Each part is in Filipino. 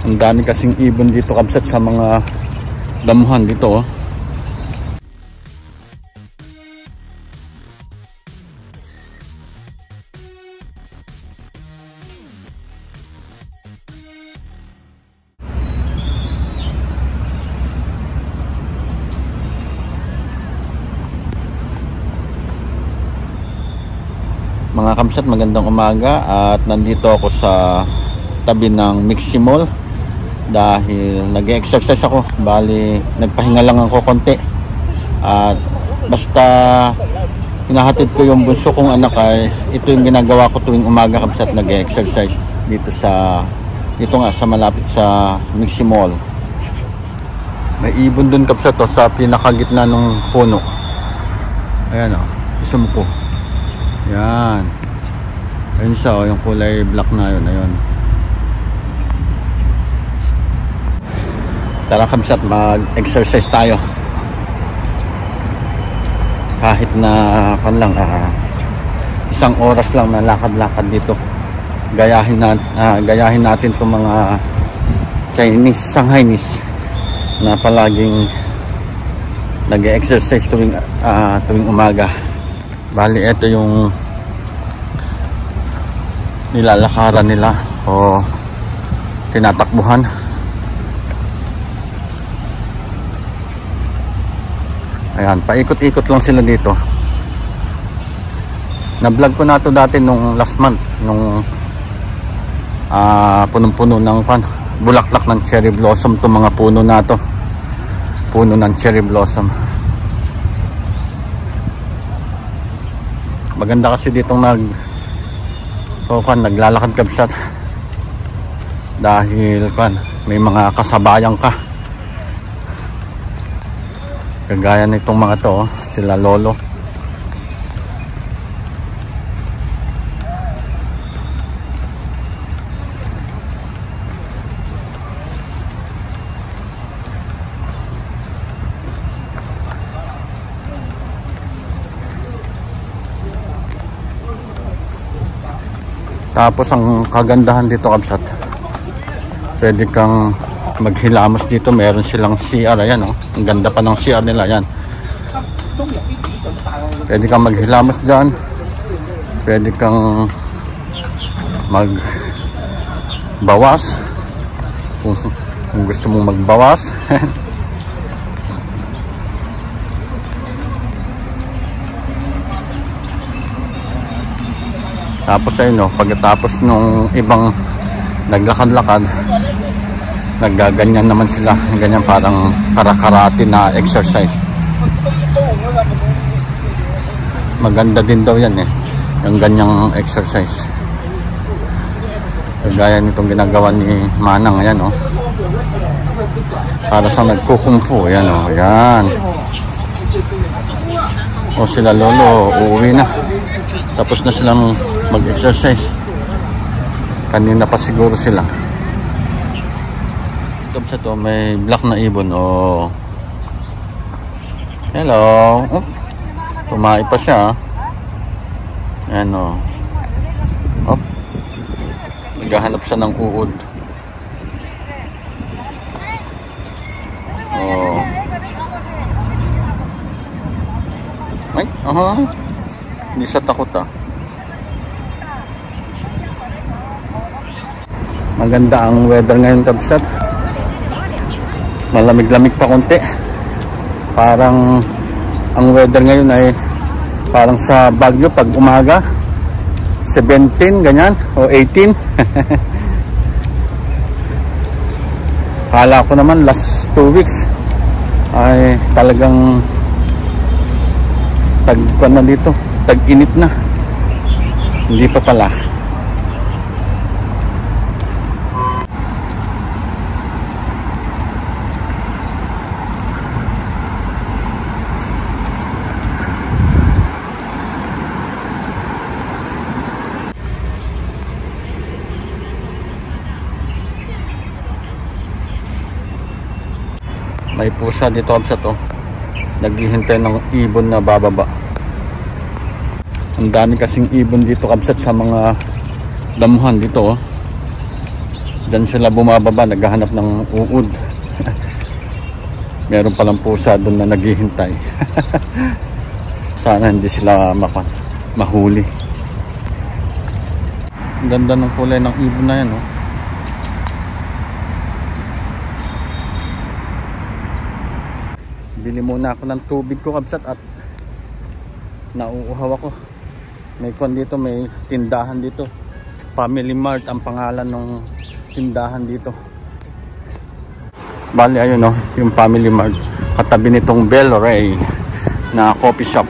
Ang dami kasing ibon dito kabsat sa mga damuhan dito, oh. Mga kamsat, magandang umaga at nandito ako sa tabi ng Mixi Mall dahil nag-exercise ako. Bali, nagpahinga lang ako konti at basta hinahatid ko yung bunso kong anak ay ito yung ginagawa ko tuwing umaga kamsat, nag-exercise dito nga sa malapit sa Mixi Mall. May ibon dun kamsat, sa pinakagitna ng puno. Ayan o, isumpo. Yan. Ayun siya, oh, yung kulay black na yun. Ayun. Tara kamsat, mag-exercise tayo. Kahit na isang oras lang na lakad-lakad dito. Gayahin natin itong mga Chinese na palaging nag-exercise tuwing umaga. Bali, ito yung nilalakaran nila o tinatakbuhan. Ayan, paikot-ikot lang sila dito. Na-vlog ko na ito dati nung last month, nung punong-puno ng bulaklak ng cherry blossom. Itong mga puno na ito, puno ng cherry blossom. Maganda kasi ditong naglalakad kabsat dahil may mga kasabayan ka, kagaya nitong mga to, sila lolo. Tapos ang kagandahan dito kabsat, pwede kang maghilamos dito. Meron silang CR, ayan, oh. Ang ganda pa ng CR nila, yan. Pwede kang maghilamos dyan. Pwede kang magbawas kung gusto mong magbawas. Tapos ayun, no, pagkatapos nung ibang naglakad-lakad, naggaganyan naman sila, ganyan, parang karate na exercise. Maganda din daw yan, yung ganyang exercise, kagaya nitong ginagawa ni Manang. Ayan, oh, para sa nagkukungfu. Ayan, oh, yan. O sila lolo uuwi na, tapos na silang mag-exercise. Kanina pa siguro sila. Sa to may black na ibon. Oh, hello. Tumae pa siya. Ayan, oh. Naghahanap siya ng uod. Oh, ay, hindi siya takot, ah. Maganda ang weather ngayon kabsat. Malamig-lamig pa konti. Parang ang weather ngayon ay parang sa Baguio pag umaga, 17 ganyan o 18. Kala ko naman last 2 weeks ay talagang tag-init na. Hindi pa pala. May pusa dito kabsat, oh. Naghihintay ng ibon na bababa. Ang dami kasing ibon dito kabsat sa mga damuhan dito, oh. Diyan sila bumababa, naghahanap ng uod. Meron palang pusa doon na naghihintay. Sana hindi sila mahuli. Ang ganda ng kulay ng ibon na yan, oh. Bili muna ako ng tubig ko, kabsat, at nauuhaw ako. May dito, may tindahan dito. Family Mart ang pangalan ng tindahan dito. Bali, ayun, no, yung Family Mart. Katabi nitong Bel Ray na coffee shop.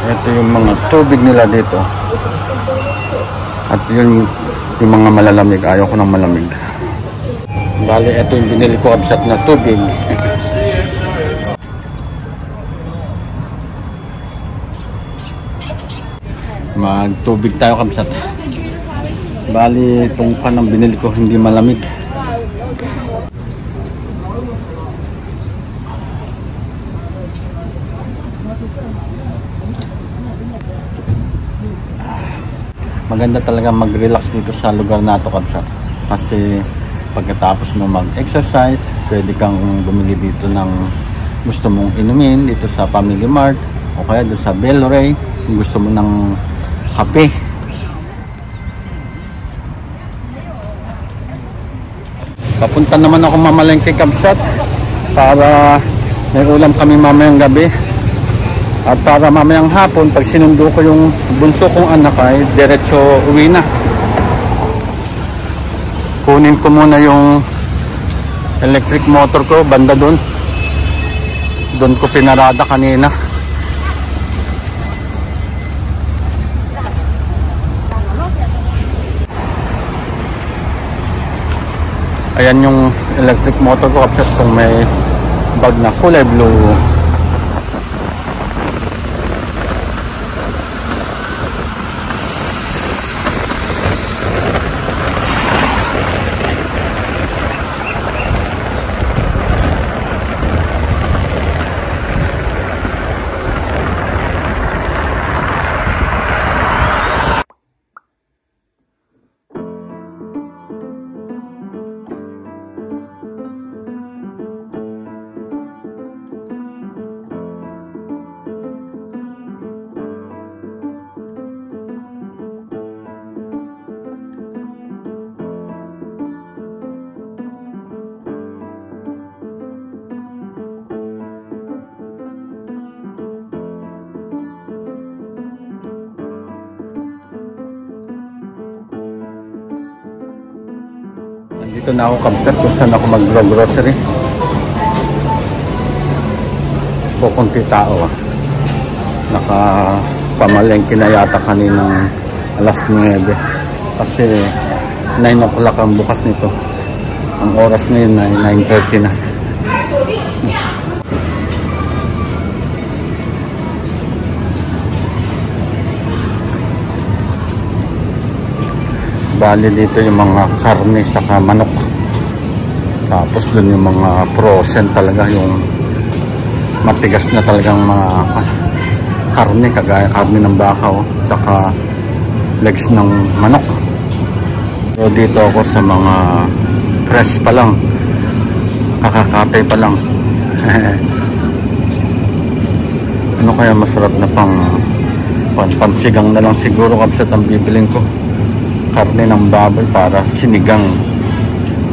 Ito yung mga tubig nila dito. At yun yung mga malalamig. Ayaw ko ng malamig. Bali, ito yung binili ko, kabsat, na tubig. Magtubig tayo, kabsat. Bali, itong panang binili ko hindi malamig. Maganda talaga mag-relax dito sa lugar na ito, kabsat. Kasi pagkatapos mo mag-exercise, pwede kang bumili dito ng gusto mong inumin dito sa Family Mart o kaya doon sa Bel Ray kung gusto mo ng kape. Papunta naman ako mamalengke, kabsat, para may ulam kami mamayang gabi. At para mamayang hapon, pag sinundo ko yung bunso kong anak, ay diretso uwi na. Kunin ko muna yung electric motor ko, banda doon. Doon ko pinarada kanina. Ayan yung electric motor ko, kapsat, kung may bag na kulay blue. Dito na ako, kabsat, kung saan ako mag-grocery. Kukunti tao, nakapamalengke na yata kaninang alas 9 kasi 9 o'clock ang bukas nito. Ang oras ngayon ay 9:30 na. Bali dito yung mga karne saka manok. Tapos dun yung mga frozen talaga, yung matigas na talagang mga karne, kagaya karne ng baka, saka legs ng manok. So dito ako sa mga fresh pa lang, kakakatay pa lang. Ano kaya masarap na pansigang na lang siguro, kabsat, ang bibiling ko. Karne ng baboy para sinigang,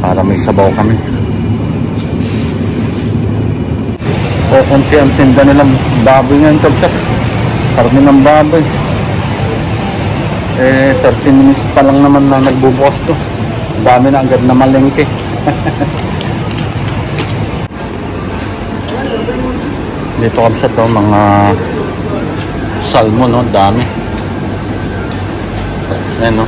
para may sabaw kami. O kunti ang tinda nilang baboy ngayon, kabsat. Karne ng baboy. 30 minutes pa lang naman na nagbubukas to. Dami na agad na malengke. Dito, kabsat, to mga salmon, no? Dami. Ayan, no?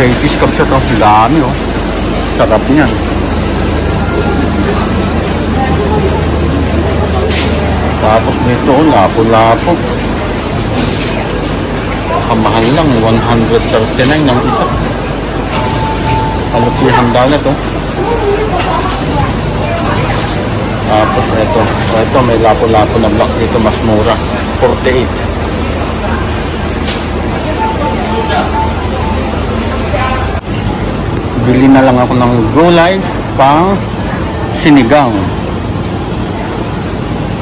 Crayfish kabsat, oh. Dami, oh. Sarap niyan. Tapos dito, oh, lapo-lapo. Kamahal lang, 139 ng isa. Kalupihan dagat, oh. Tapos ito may lapo-lapo na black dito, mas mura, 48. Bili na lang ako ng gulay pang sinigang.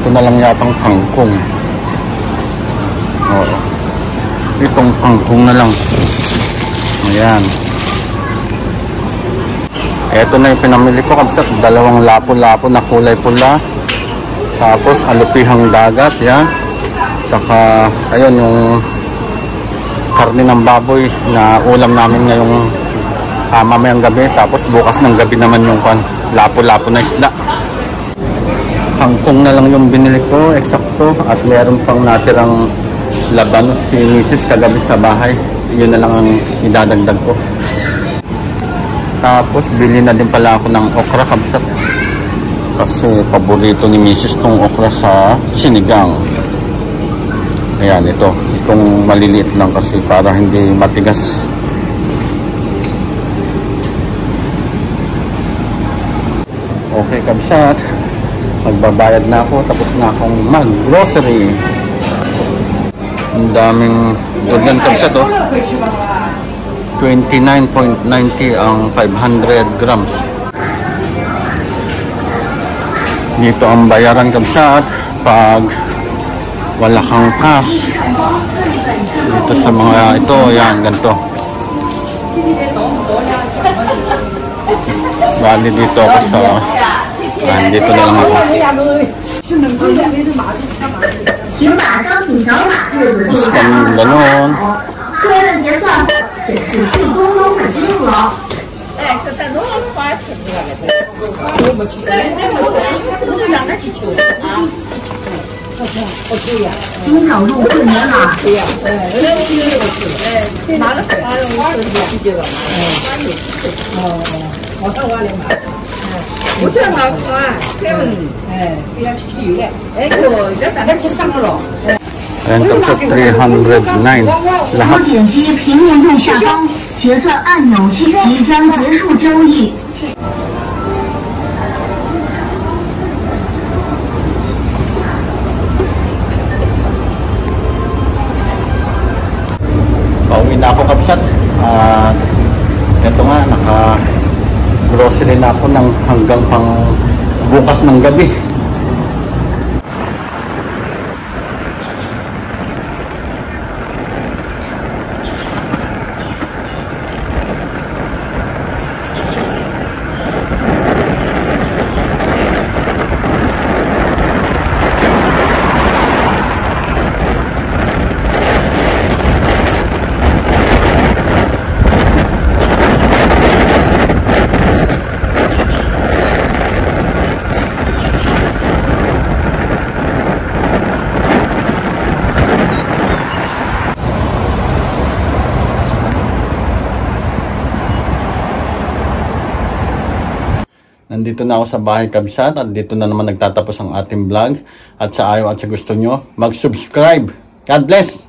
Ito na lang yatang kangkong. Oo. Itong kangkong na lang. Ayan. Ito na yung pinamili ko kabsat. Dalawang lapo-lapo na kulay pula. Tapos alupihang dagat. Yan. Saka ayun yung karne ng baboy na ulam namin ngayong mamayang gabi. Tapos bukas ng gabi naman yung lapo-lapo na isda. Kangkong na lang yung binili ko. Eksakto. At meron pang natirang labanos si Mrs. kagabi sa bahay. Yun na lang ang idadagdag ko. Tapos bili na din pala ako ng okra kabsat. Kasi paborito ni Mrs. tong okra sa sinigang. Ayan, ito. Itong maliliit lang kasi para hindi matigas. Okay kabsat. Magbabayad na ako. Tapos na akong mag-grocery. Ang daming durian kabsat, oh. 29.90 ang 500 grams. Dito ang bayaran kabsat pag wala kang cash. Dito sa mga ito, yan, ganito. Bali dito ako sa dito na lang ako. Scan ganon. Ayan kabsat, 309 lahat. Pauwi na ako kabsat. Ito nga, naka-grocery na ako ng hanggang pang bukas ng gabi. Nandito na ako sa bahay kabsat at dito na naman nagtatapos ang ating vlog. At sa ayaw at sa gusto nyo, mag-subscribe. God bless!